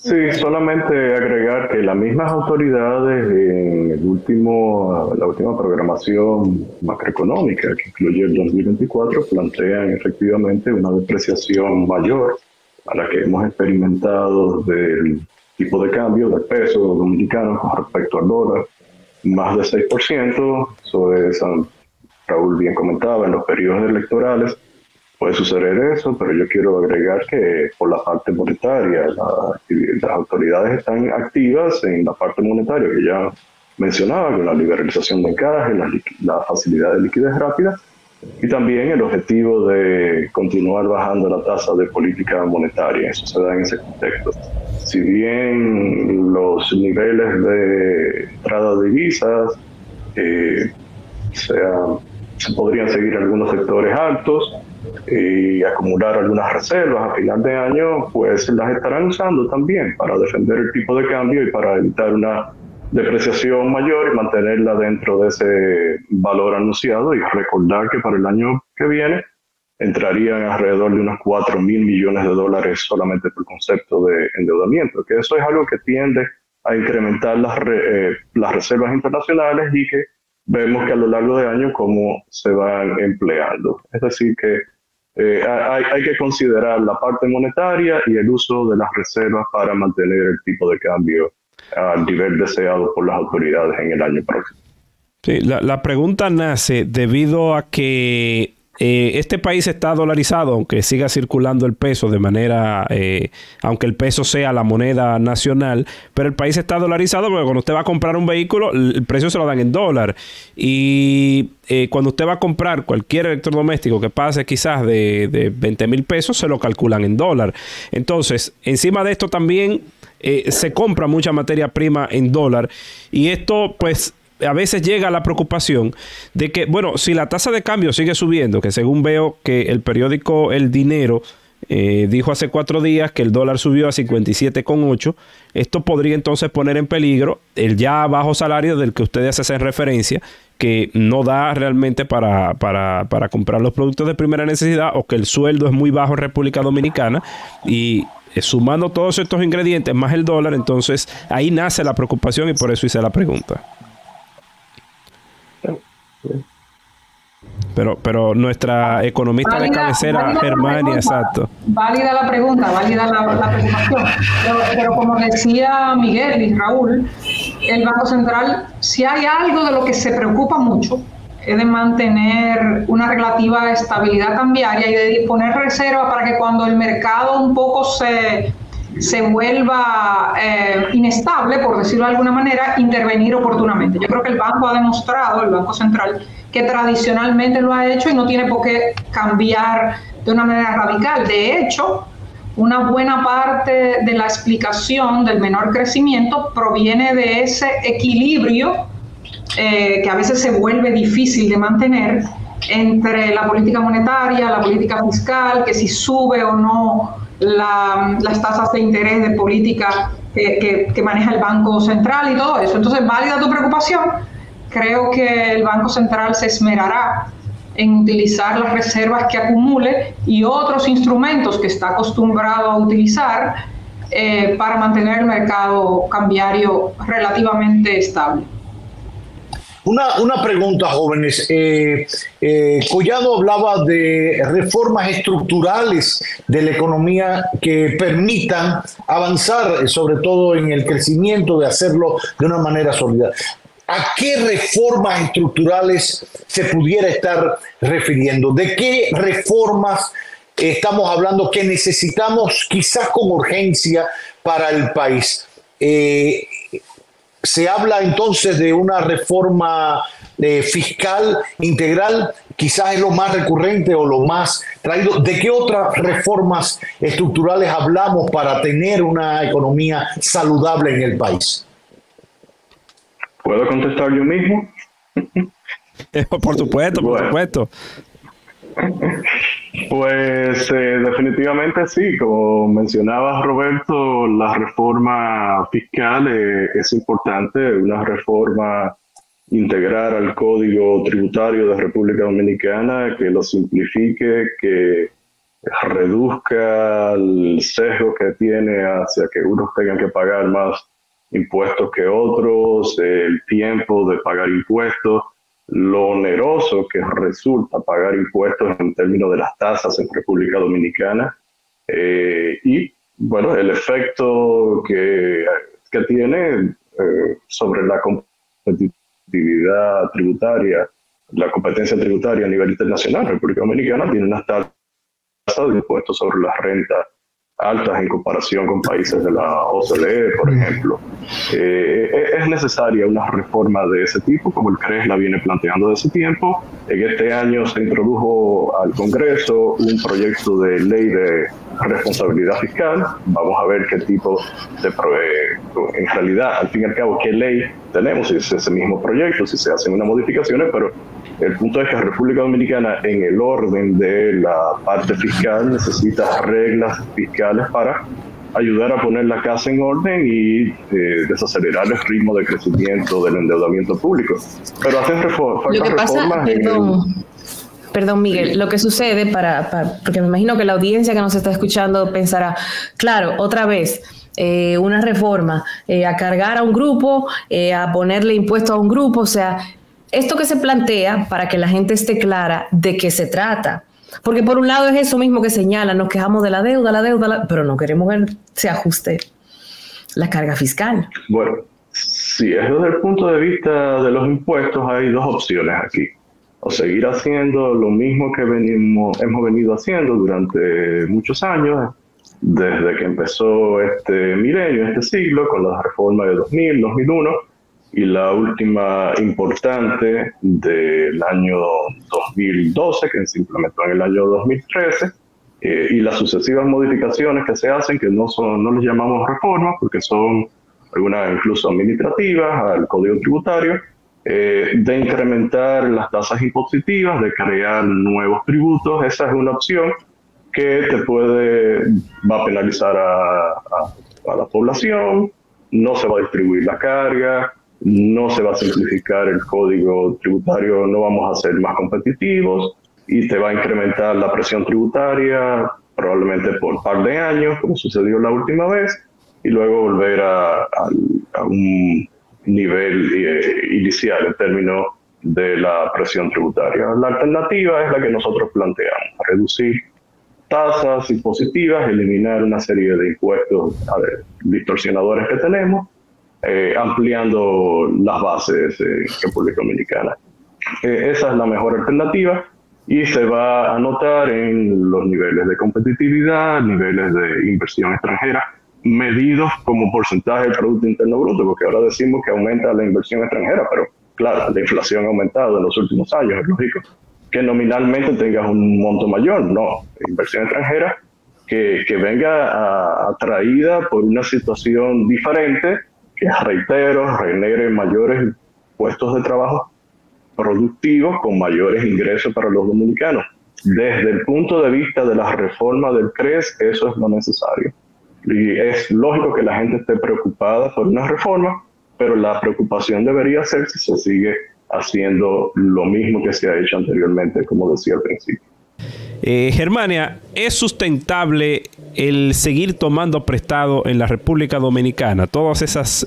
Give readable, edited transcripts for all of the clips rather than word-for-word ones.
Sí, solamente agregar que las mismas autoridades en la última programación macroeconómica que incluye el 2024 plantean efectivamente una depreciación mayor a la que hemos experimentado del tipo de cambio del peso dominicano con respecto al dólar, más de 6%. Eso es, Raúl bien comentaba, en los periodos electorales puede suceder eso, pero yo quiero agregar que por la parte monetaria, las autoridades están activas en la parte monetaria que ya mencionaba, con la liberalización de encaje, la facilidad de liquidez rápida y también el objetivo de continuar bajando la tasa de política monetaria. Eso se da en ese contexto. Si bien los niveles de entrada de divisas sea, se podrían seguir algunos sectores altos y acumular algunas reservas a final de año, pues las estarán usando también para defender el tipo de cambio y para evitar una depreciación mayor y mantenerla dentro de ese valor anunciado. Y recordar que para el año que viene entrarían alrededor de unos 4.000 millones de dólares solamente por concepto de endeudamiento, que eso es algo que tiende a incrementar las reservas internacionales y que vemos que a lo largo de años cómo se van empleando. Es decir, que hay que considerar la parte monetaria y el uso de las reservas para mantener el tipo de cambio al nivel deseado por las autoridades en el año próximo. Sí, la pregunta nace debido a que este país está dolarizado, aunque siga circulando el peso de manera, aunque el peso sea la moneda nacional, pero el país está dolarizado porque cuando usted va a comprar un vehículo, el precio se lo dan en dólar. Y cuando usted va a comprar cualquier electrodoméstico que pase quizás de 20,000 pesos, se lo calculan en dólar. Entonces, encima de esto también se compra mucha materia prima en dólar. Y esto, pues, a veces llega la preocupación de que, bueno, si la tasa de cambio sigue subiendo, que según veo que el periódico El Dinero dijo hace 4 días que el dólar subió a 57,8, esto podría entonces poner en peligro el ya bajo salario del que ustedes hacen referencia, que no da realmente para comprar los productos de primera necesidad, o que el sueldo es muy bajo en República Dominicana, y sumando todos estos ingredientes más el dólar, entonces ahí nace la preocupación y por eso hice la pregunta. Pero nuestra economista de cabecera, Germania, exacto. Válida la pregunta, válida la preocupación. Pero como decía Miguel y Raúl, el Banco Central, si hay algo de lo que se preocupa mucho, es de mantener una relativa estabilidad cambiaria y de disponer reservas para que cuando el mercado un poco se vuelva inestable, por decirlo de alguna manera, intervenir oportunamente. Yo creo que el banco ha demostrado, el Banco Central, que tradicionalmente lo ha hecho y no tiene por qué cambiar de una manera radical. De hecho, una buena parte de la explicación del menor crecimiento proviene de ese equilibrio que a veces se vuelve difícil de mantener entre la política monetaria, la política fiscal, que si sube o no las tasas de interés de política que maneja el Banco Central y todo eso. Entonces, válida tu preocupación. Creo que el Banco Central se esmerará en utilizar las reservas que acumule y otros instrumentos que está acostumbrado a utilizar para mantener el mercado cambiario relativamente estable. Una pregunta, jóvenes. Collado hablaba de reformas estructurales de la economía que permitan avanzar, sobre todo en el crecimiento, de hacerlo de una manera sólida. ¿A qué reformas estructurales se pudiera estar refiriendo? ¿De qué reformas estamos hablando que necesitamos quizás con urgencia para el país? Se habla entonces de una reforma fiscal integral, quizás es lo más recurrente o lo más traído. ¿De qué otras reformas estructurales hablamos para tener una economía saludable en el país? ¿Puedo contestar yo mismo? Por supuesto, por supuesto. Pues definitivamente sí, como mencionaba Roberto, la reforma fiscal es importante, una reforma integrar al Código Tributario de República Dominicana, que lo simplifique, que reduzca el sesgo que tiene hacia que unos tengan que pagar más impuestos que otros, el tiempo de pagar impuestos, lo oneroso que resulta pagar impuestos en términos de las tasas en República Dominicana, y bueno, el efecto que tiene sobre la competitividad tributaria, la competencia tributaria a nivel internacional. República Dominicana tiene unas tasas de impuestos sobre las rentas altas en comparación con países de la OCDE, por ejemplo. Es necesaria una reforma de ese tipo, como el CRES la viene planteando desde ese tiempo. En este año se introdujo al Congreso un proyecto de ley de responsabilidad fiscal. Vamos a ver qué tipo de en realidad, al fin y al cabo, qué ley tenemos, si es ese mismo proyecto, si se hacen unas modificaciones, pero el punto es que la República Dominicana, en el orden de la parte fiscal, necesita reglas fiscales para ayudar a poner la casa en orden y desacelerar el ritmo de crecimiento del endeudamiento público. Pero hacen reformas. Perdón, Miguel, lo que sucede porque me imagino que la audiencia que nos está escuchando pensará, claro, otra vez, una reforma, a cargar a un grupo, a ponerle impuesto a un grupo, o sea, esto que se plantea para que la gente esté clara de qué se trata. Porque por un lado es eso mismo que señalan, nos quejamos de la deuda, pero no queremos ver se ajuste la carga fiscal. Bueno, si es desde el punto de vista de los impuestos, hay dos opciones aquí. O seguir haciendo lo mismo que hemos venido haciendo durante muchos años, desde que empezó este milenio, este siglo, con la reforma de 2000, 2001, y la última importante del año 2012, que se implementó en el año 2013, y las sucesivas modificaciones que se hacen, que no les llamamos reformas, porque son algunas incluso administrativas al Código Tributario, de incrementar las tasas impositivas, de crear nuevos tributos. Esa es una opción que va a penalizar a la población, no se va a distribuir la carga, no se va a simplificar el código tributario, no vamos a ser más competitivos y te va a incrementar la presión tributaria probablemente por par de años, como sucedió la última vez, y luego volver a un nivel inicial en términos de la presión tributaria. La alternativa es la que nosotros planteamos, reducir tasas impositivas, eliminar una serie de impuestos distorsionadores que tenemos, ampliando las bases en República Dominicana. Esa es la mejor alternativa y se va a notar en los niveles de competitividad, niveles de inversión extranjera, medidos como porcentaje del Producto Interno Bruto, porque ahora decimos que aumenta la inversión extranjera, pero claro, la inflación ha aumentado en los últimos años, es lógico que nominalmente tengas un monto mayor. No, inversión extranjera que venga atraída por una situación diferente, que reitero, genere mayores puestos de trabajo productivos con mayores ingresos para los dominicanos. Desde el punto de vista de la reforma del CRES, eso es lo necesario. Y es lógico que la gente esté preocupada por una reforma, pero la preocupación debería ser si se sigue haciendo lo mismo que se ha hecho anteriormente, como decía al principio. Germania, ¿es sustentable el seguir tomando prestado en la República Dominicana? Todos esos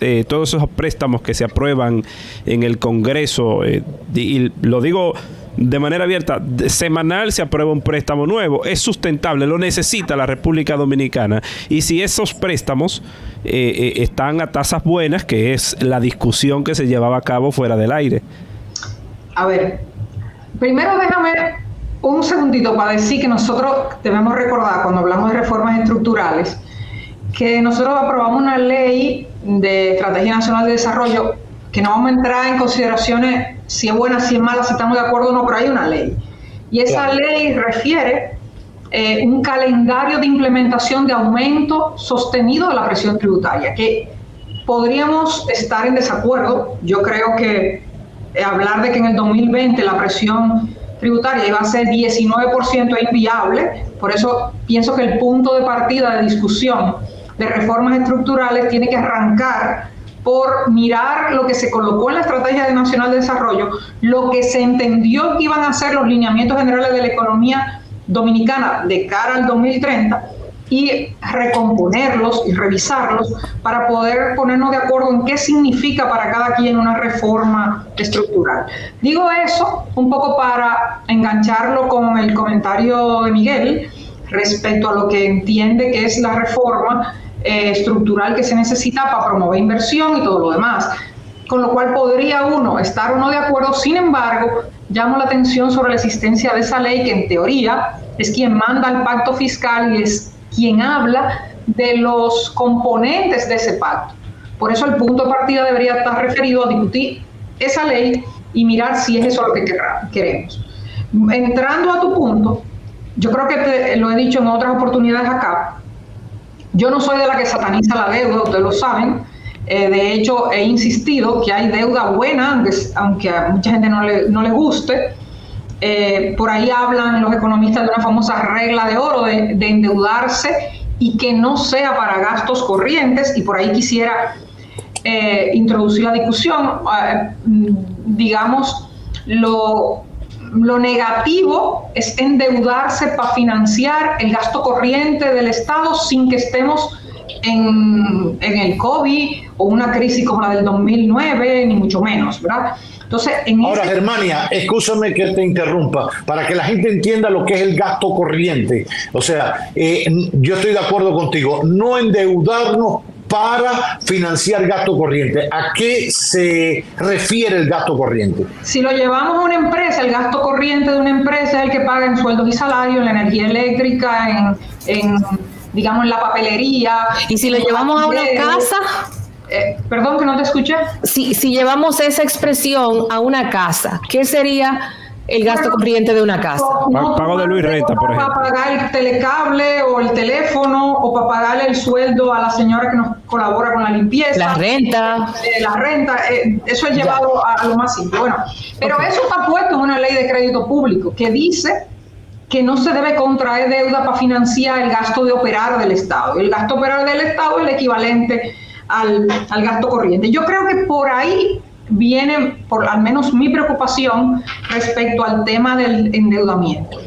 préstamos que se aprueban en el Congreso, y lo digo de manera abierta, semanal se aprueba un préstamo nuevo. ¿Es sustentable? ¿Lo necesita la República Dominicana? Y si esos préstamos están a tasas buenas, que es la discusión que se llevaba a cabo fuera del aire. A ver, primero déjame un segundito para decir que nosotros debemos recordar, cuando hablamos de reformas estructurales, que nosotros aprobamos una ley de Estrategia Nacional de Desarrollo, que no vamos a entrar en consideraciones si es buena, si es mala, si estamos de acuerdo o no, pero hay una ley. Y esa ley refiere un calendario de implementación de aumento sostenido de la presión tributaria, que podríamos estar en desacuerdo. Yo creo que hablar de que en el 2020 la presión tributaria iba a ser 19% es inviable. Por eso pienso que el punto de partida de discusión de reformas estructurales tiene que arrancar por mirar lo que se colocó en la Estrategia Nacional de Desarrollo, lo que se entendió que iban a ser los lineamientos generales de la economía dominicana de cara al 2030 y recomponerlos y revisarlos para poder ponernos de acuerdo en qué significa para cada quien una reforma estructural. Digo eso un poco para engancharlo con el comentario de Miguel respecto a lo que entiende que es la reforma estructural que se necesita para promover inversión y todo lo demás. Con lo cual podría uno estar o no de acuerdo. Sin embargo, llamo la atención sobre la existencia de esa ley que en teoría es quien manda el pacto fiscal y es quien habla de los componentes de ese pacto. Por eso el punto de partida debería estar referido a discutir esa ley y mirar si es eso lo que queremos. Entrando a tu punto, yo creo que lo he dicho en otras oportunidades acá, yo no soy de la que sataniza la deuda, ustedes lo saben. De hecho, he insistido que hay deuda buena, aunque a mucha gente no le guste. Por ahí hablan los economistas de una famosa regla de oro de endeudarse y que no sea para gastos corrientes, y por ahí quisiera introducir la discusión. Digamos, lo negativo es endeudarse para financiar el gasto corriente del Estado sin que estemos en el COVID o una crisis como la del 2009, ni mucho menos, ¿verdad? Entonces, ahora, Germania, escúchame que te interrumpa, para que la gente entienda lo que es el gasto corriente. O sea, yo estoy de acuerdo contigo, no endeudarnos para financiar gasto corriente. ¿A qué se refiere el gasto corriente? Si lo llevamos a una empresa, el gasto corriente de una empresa es el que paga en sueldos y salarios, en la energía eléctrica, digamos, en la papelería. Y si lo llevamos a una casa... perdón, que no te escuché. Si llevamos esa expresión a una casa, ¿qué sería el gasto corriente de una casa? Pago de luz y renta, por ejemplo. Para pagar el telecable o el teléfono, o para pagarle el sueldo a la señora que nos colabora con la limpieza. La renta. Eso es llevado a lo más simple. Bueno, pero eso está puesto en una ley de crédito público que dice que no se debe contraer deuda para financiar el gasto de operar del Estado. El gasto de operar del Estado es el equivalente al gasto corriente. Yo creo que por ahí viene, por al menos mi preocupación respecto al tema del endeudamiento.